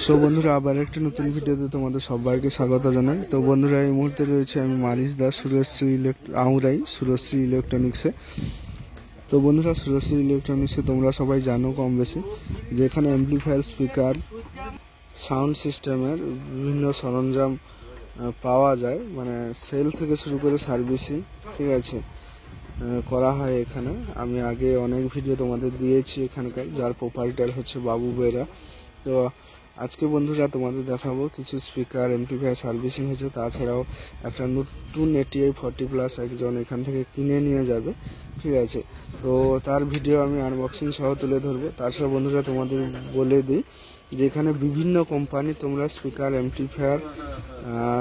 So বন্ধুরা আবার একটা নতুন ভিডিওতে তোমাদের সবাইকে স্বাগত জানাই। তো বন্ধুরা এই মুহূর্তে রয়েছে আমি মারিস দাস সুরশ্রী ইলেকট্রনিক্সে। তো বন্ধুরা সুরশ্রী ইলেকট্রনিক্সে তোমরা সবাই জানো কম বেশি যে এখানে অ্যাম্পলিফায়ার, স্পিকার, সাউন্ড সিস্টেমের বিভিন্ন সরঞ্জাম পাওয়া যায়, মানে সেল থেকে শুরু করে সার্ভিসিং, ঠিক আছে, করা হয় এখানে। আমি আগে অনেক ভিডিও তোমাদের দিয়েছি এখানকার, যার প্রোপাইটার হচ্ছে বাবু বেরা। তো আজকে বন্ধুরা তোমাদের দেখাবো কিছু স্পিকার, অ্যাম্পলিফায়ার সার্ভিসিং হয়েছে, তাছাড়াও একটা নতুন ATI 40+ একজন এখান থেকে কিনে নিয়ে যাবে, ঠিক আছে। তো তার ভিডিও আমি আনবক্সিং সহ তুলে ধরবো। তাছাড়া বন্ধুরা তোমাদের বলে দিই যে এখানে বিভিন্ন কোম্পানি তোমরা স্পিকার, অ্যাম্পলিফায়ার,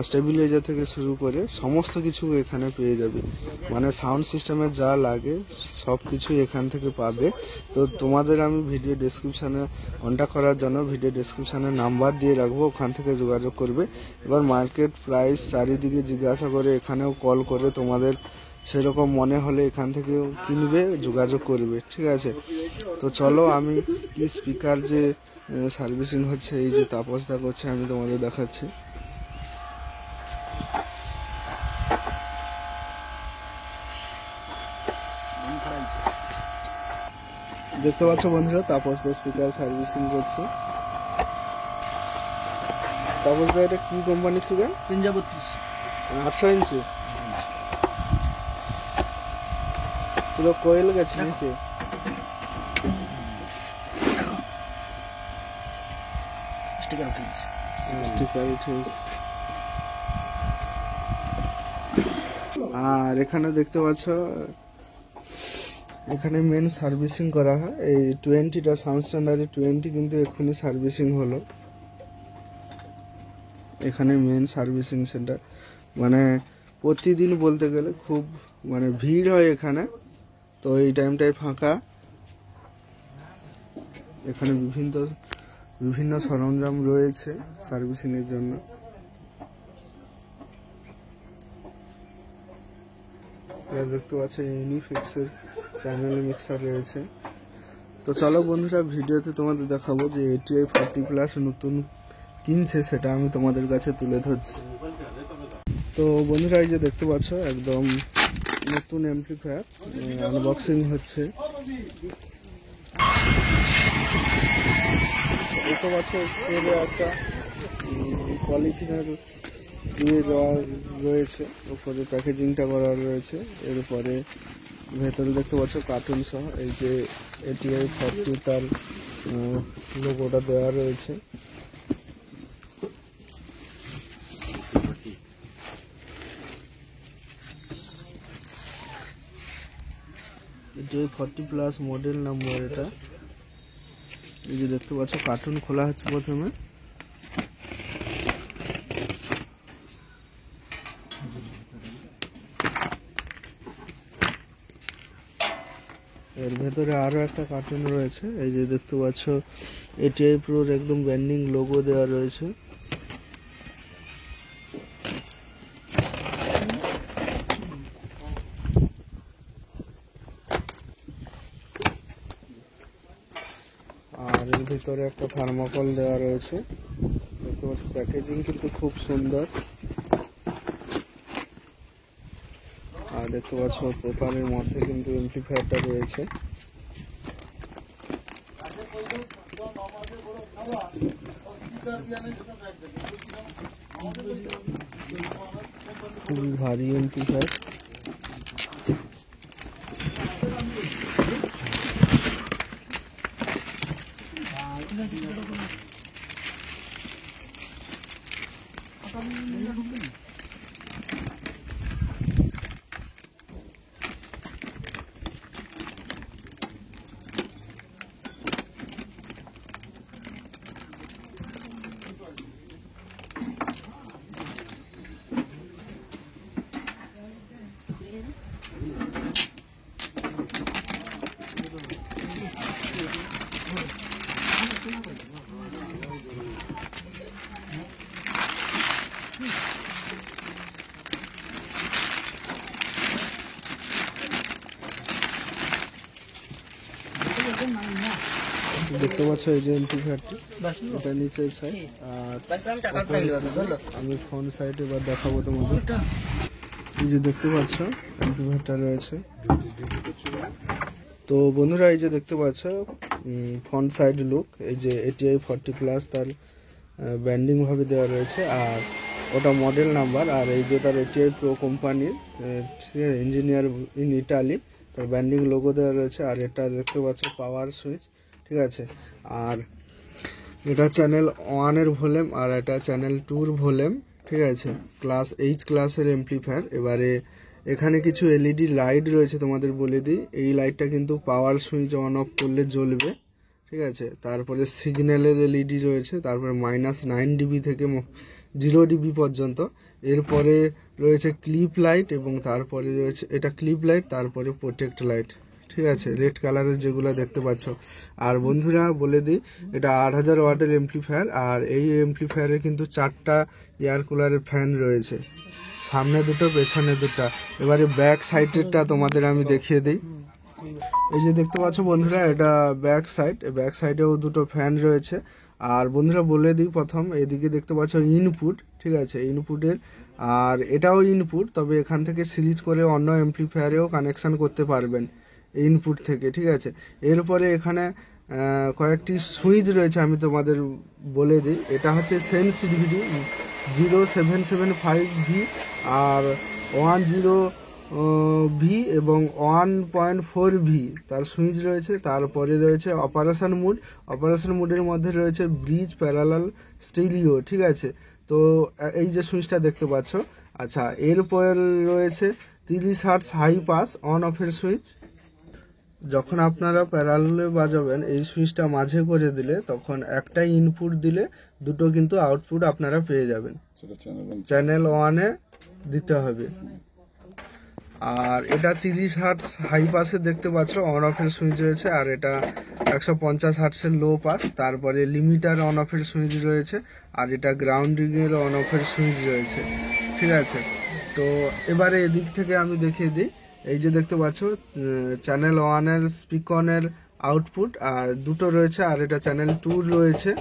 স্টেবিলাইজার থেকে শুরু করে সমস্ত কিছু এখানে পেয়ে যাবে, মানে সাউন্ড সিস্টেমের যা লাগে সব কিছুই এখান থেকে পাবে। তো তোমাদের আমি ভিডিও ডেসক্রিপশানে কন্ট্যাক্ট করার জন্য ভিডিও ডেসক্রিপশানে নাম্বার দিয়ে রাখবো, ওখান থেকে যোগাযোগ করবে। এবার মার্কেট প্রাইস চারিদিকে জিজ্ঞাসা করে, এখানেও কল করে তোমাদের সেরকম মনে হলে এখান থেকেও কিনবে, যোগাযোগ করবে, ঠিক আছে। তো চলো আমি কি স্পিকার যে সার্ভিসিং হচ্ছে, এই যে তাপসদা করছে, আমি তোমাদের দেখাচ্ছি। দেখতে পাচ্ছ বন্ধুরা, তাপসদা স্পিকার সার্ভিসিং করছে। তাপসদা এটা কি কোম্পানি স্পিকার? 800 ইঞ্চি পুরো কোয়েল গেছে নাকি? আর এখানে দেখতে পাচ্ছ এখানে মেন সার্ভিসিং করা হয়। এই 20টা সাউন্ড স্ট্যান্ডার্ডে 20 কিন্তু এক্ষুনি সার্ভিসিং হলো। এখানে মেন সার্ভিসিং সেন্টার, মানে প্রতিদিন বলতে গেলে খুব মানে ভিড় হয় এখানে। তো এই টাইমটায় ফাঁকা। এখানে বিভিন্ন সরঞ্জাম রয়েছে সার্ভিসিং এর জন্য। দেখতে পাচ্ছ ইউনিফিক্সের চ্যানেল মিক্সার রয়েছে। তো চলো বন্ধুরা ভিডিওতে তোমাদের দেখাবো যে ATI 40+ নতুন কিনছে, সেটা আমি তোমাদের কাছে তুলে ধরছি। তো বন্ধুরা এই যে দেখতে পাচ্ছ একদম নতুন অ্যাম্পলিফায়ার আনবক্সিং হচ্ছে। দেখতে পাচ্ছ উপরে একটা পলিথিনের দিয়ে দেওয়া রয়েছে, উপরে প্যাকেজিংটা করা রয়েছে। এরপরে ভেতরে দেখতে পাচ্ছ কার্টুন সহ এই যে ATI 40 তার লোগোটা দেওয়া রয়েছে। ATI 40+ মডেল নাম্বার এটা। এই যে দেখতে পাচ্ছ কার্টুন খোলা হচ্ছে প্রথমে। এর ভেতরে আরো একটা কার্টুন রয়েছে। এই যে দেখতে পাচ্ছ ATI প্রোর একদম ব্র্যান্ডিং লোগো দেওয়া রয়েছে। আর এর ভিতরে একটা থার্মোকল দেওয়া রয়েছে। দেখতে পাচ্ছ প্যাকেজিং কিন্তু খুব সুন্দর। আর দেখতে পাচ্ছ পেপারের মধ্যে কিন্তু অ্যাম্পলিফায়ারটা রয়েছে। খুবই ভারী অ্যাম্পলিফায়ার। দেখতে পাচ্ছ এই যে এমপ্লিফায়ারটি, এটা নিচের সাইড। আর আমি ফ্রন্ট সাইড এবার দেখাবো তোমাদের। এই যে দেখতে পাচ্ছ এমপ্লিফায়ারটা রয়েছে। তো বন্ধুরা এই যে দেখতে পাচ্ছ ফ্রন্ট সাইড লুক, এই যে ATI 40+ তার ব্যান্ডিং ভাবে দেওয়া রয়েছে, আর ওটা মডেল নাম্বার। আর এই যে তার ATI Pro কোম্পানির ইঞ্জিনিয়ার ইন ইটালি, তার ব্যান্ডিং লোগো দেওয়া রয়েছে। আর এটা দেখতে পাচ্ছ পাওয়ার সুইচ, ঠিক আছে। আর এটা চ্যানেল 1-এর ভলিউম, আর এটা চ্যানেল 2-র ভলিউম, ঠিক আছে। ক্লাস H ক্লাসের এমপ্লিফায়ার। এবারে এখানে কিছু LED লাইট রয়েছে, তোমাদের বলে দিই। এই লাইটটা কিন্তু পাওয়ার সুইচ অন অফ করলে জ্বলবে, ঠিক আছে। তারপরে সিগন্যালের LED রয়েছে, তারপরে -9 dB থেকে 0 dB পর্যন্ত। এরপরে রয়েছে ক্লিপ লাইট, এবং তারপরে রয়েছে এটা ক্লিপ লাইট, তারপরে প্রোটেক্ট লাইট, ঠিক আছে, রেড কালারের যেগুলো দেখতে পাচ্ছ। আর বন্ধুরা বলে দিই, এটা 8000 ওয়াটের এমপ্লিফায়ার। আর এই এমপ্লিফায়ারে কিন্তু 4টা এয়ার কুলারের ফ্যান রয়েছে, সামনে দুটো, পেছনে দুটো। এবারে ব্যাক সাইডেরটা তোমাদের আমি দেখিয়ে দিই। এই যে দেখতে পাচ্ছ বন্ধুরা, এটা ব্যাক সাইড। ব্যাক সাইডেও দুটো ফ্যান রয়েছে। আর বন্ধুরা বলে দিই, প্রথম এদিকে দেখতে পাচ্ছ ইনপুট, ঠিক আছে, ইনপুটের। আর এটাও ইনপুট, তবে এখান থেকে সিরিজ করে অন্য এমপ্লিফায়ারেও কানেকশন করতে পারবেন ইনপুট থেকে, ঠিক আছে। এরপরে এখানে কয়েকটি সুইচ রয়েছে, আমি তোমাদের বলে দিই। এটা হচ্ছে সেন্সিটিভিটি 0775V আর 10V এবং 1.4V তার সুইচ রয়েছে। তারপরে রয়েছে অপারেশন মুড। অপারেশন মুডের মধ্যে রয়েছে ব্রিজ, প্যারালাল, স্টিরিও, ঠিক আছে। তো এই যে সুইচটা দেখতে পাচ্ছ। আচ্ছা, এরপর রয়েছে 30 হার্টজ হাই পাস অন অফের সুইচ। যখন আপনারা প্যারালালে বাজাবেন, এই সুইচটা মাঝে করে দিলে, তখন একটাই ইনপুট দিলে দুটো কিন্তু আউটপুট আপনারা পেয়ে যাবেন। চ্যানেল 1-এ দিতে হবে। আর এটা 30 হার্টজ হাই পাসে দেখতে পাচ্ছ অন অফের সুইচ রয়েছে। আর এটা 150 হার্টসের লো পাস। তারপরে লিমিটার অন অফের সুইচ রয়েছে। আর এটা গ্রাউন্ডিংয়ের অন অফের সুইচ রয়েছে, ঠিক আছে। তো এবারে এদিক থেকে আমি দেখিয়ে দিই। এই যে দেখতে পাচ্ছ চ্যানেল 1-এর স্পিকনের আউটপুট আর দুটো রয়েছে। আর এটা চ্যানেল 2 রয়েছে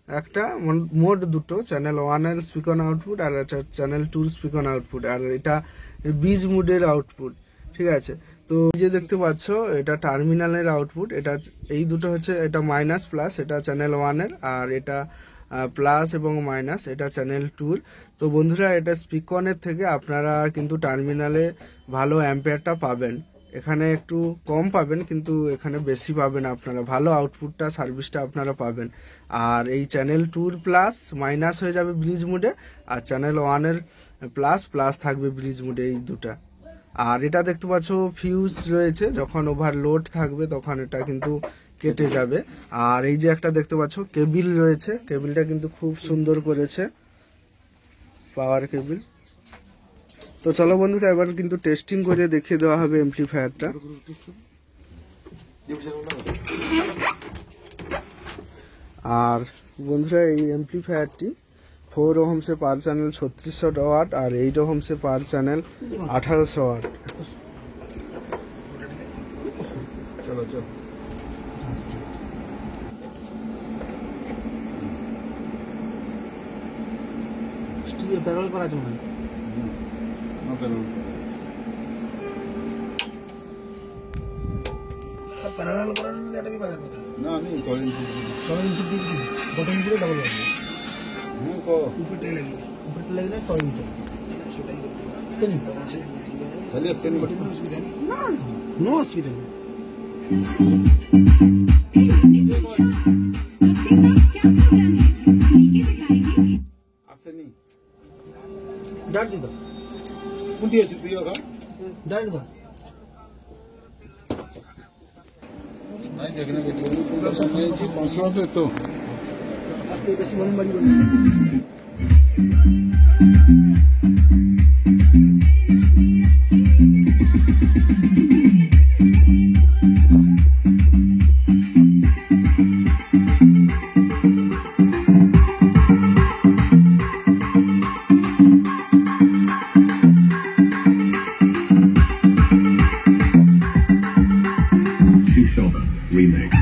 একটা, মোট দুটো, চ্যানেল 1-এর স্পিকন আউটপুট আর এটা চ্যানেল 2-র স্পিকন আউটপুট। আর এটা বিজ মুডের আউটপুট, ঠিক আছে। তো এই যে দেখতে পাচ্ছ এটা টার্মিনালের আউটপুট। এটা এই দুটো হচ্ছে, এটা মাইনাস প্লাস, এটা চ্যানেল 1-এর, আর এটা প্লাস এবং মাইনাস, এটা চ্যানেল 2-র। তো বন্ধুরা এটা স্পিকনের থেকে আপনারা কিন্তু টার্মিনালে ভালো অ্যাম্পিয়ারটা পাবেন। এখানে একটু কম পাবেন, কিন্তু এখানে বেশি পাবেন আপনারা, ভালো আউটপুটটা, সার্ভিসটা আপনারা পাবেন। আর এই চ্যানেল 2-র প্লাস মাইনাস হয়ে যাবে ব্রিজ মুডে, আর চ্যানেল 1-এর প্লাস প্লাস থাকবে ব্রিজ মুডে, এই দুটা। আর এটা দেখতে পাচ্ছ ফিউজ রয়েছে, যখন ওভারলোড থাকবে তখন এটা কিন্তু কেটে যাবে। আর এই যে একটা দেখতে পাচ্ছ কেবিল রয়েছে, কেবিলটা কিন্তু খুব সুন্দর করেছে, পাওয়ার কেবিল। তো চলো বন্ধুরা, এবার কিন্তু টেস্টিং করে দেখিয়ে দেওয়া হবে এমপ্লিফায়ারটা। আর বন্ধুরা এই এমপ্লিফায়ারটি 4 ohms পার চ্যানেল 3600 ওয়াট, আর 8 ohms পার চ্যানেল 1800 ওয়াট। চলো চলো, প্যারাল করা যাবে না, প্যারাল করার জন্য এটা বিবাদের কথা না। আমি তখন ইনপুট দিই, বটন দিয়ে ডাবল লাগবে। হুম, কো উপরটা লাগবে তো ইনপুট সেটাই করতে হবে। কেন তাহলে সেন বটন অসুবিধা নেই, না নো অসুবিধা নেই। আসেনি ডাট দিবা কোনটি আছে তুই ওখানে ডাট দাও। নাই দেখনা কি তুমি পুরো সময় যে 500 पे तो আজকে বেশি মন মারি বলি। Remix.